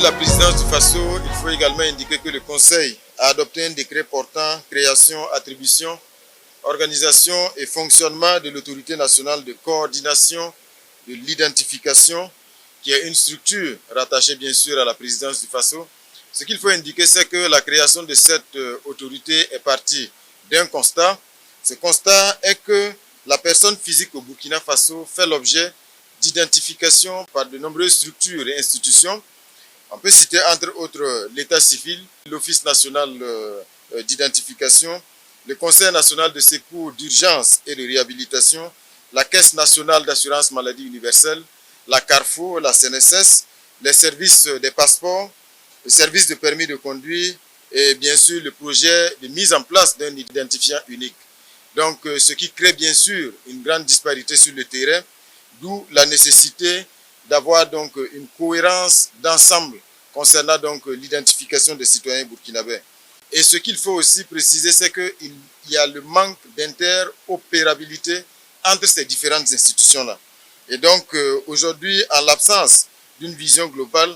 de la présidence du FASO, il faut également indiquer que le Conseil a adopté un décret portant création, attribution, organisation et fonctionnement de l'autorité nationale de coordination de l'identification, qui est une structure rattachée bien sûr à la présidence du FASO. Ce qu'il faut indiquer, c'est que la création de cette autorité est partie d'un constat. Ce constat est que la personne physique au Burkina Faso fait l'objet d'identification par de nombreuses structures et institutions. On peut citer entre autres l'État civil, l'Office national d'identification, le Conseil national de secours d'urgence et de réhabilitation, la Caisse nationale d'assurance maladie universelle, la CARFO, la CNSS, les services des passeports, le service de permis de conduire et bien sûr le projet de mise en place d'un identifiant unique. Donc ce qui crée bien sûr une grande disparité sur le terrain, d'où la nécessité d'avoir donc une cohérence d'ensemble concernant donc l'identification des citoyens burkinabés. Et ce qu'il faut aussi préciser, c'est qu'il y a le manque d'interopérabilité entre ces différentes institutions-là. Et donc aujourd'hui, en l'absence d'une vision globale,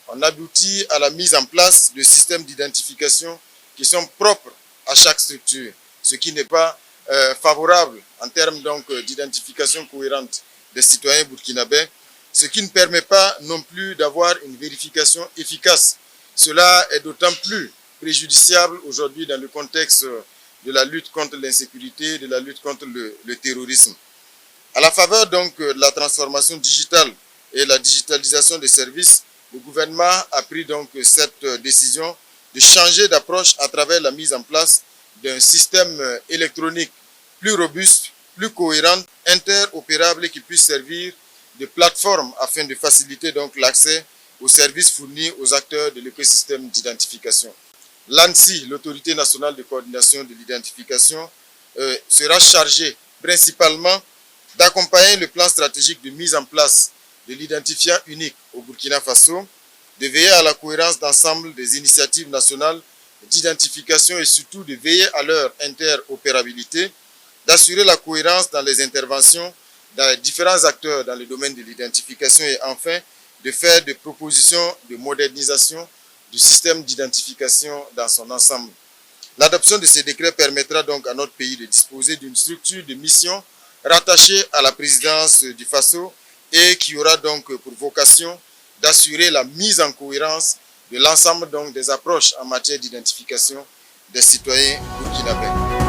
on aboutit à la mise en place de systèmes d'identification qui sont propres à chaque structure, ce qui n'est pas favorable en termes donc d'identification cohérente des citoyens burkinabés, ce qui ne permet pas non plus d'avoir une vérification efficace. Cela est d'autant plus préjudiciable aujourd'hui dans le contexte de la lutte contre l'insécurité, de la lutte contre le terrorisme. À la faveur donc de la transformation digitale et la digitalisation des services, le gouvernement a pris donc cette décision de changer d'approche à travers la mise en place d'un système électronique plus robuste, plus cohérent, interopérable et qui puisse servir de plateforme afin de faciliter donc l'accès aux services fournis aux acteurs de l'écosystème d'identification. L'ANSI, l'autorité nationale de coordination de l'identification, sera chargée principalement d'accompagner le plan stratégique de mise en place de l'identifiant unique au Burkina Faso, de veiller à la cohérence d'ensemble des initiatives nationales d'identification et surtout de veiller à leur interopérabilité, d'assurer la cohérence dans les interventions dans les différents acteurs dans le domaine de l'identification et enfin de faire des propositions de modernisation du système d'identification dans son ensemble. L'adoption de ces décrets permettra donc à notre pays de disposer d'une structure de mission rattachée à la présidence du FASO et qui aura donc pour vocation d'assurer la mise en cohérence de l'ensemble donc des approches en matière d'identification des citoyens burkinabés.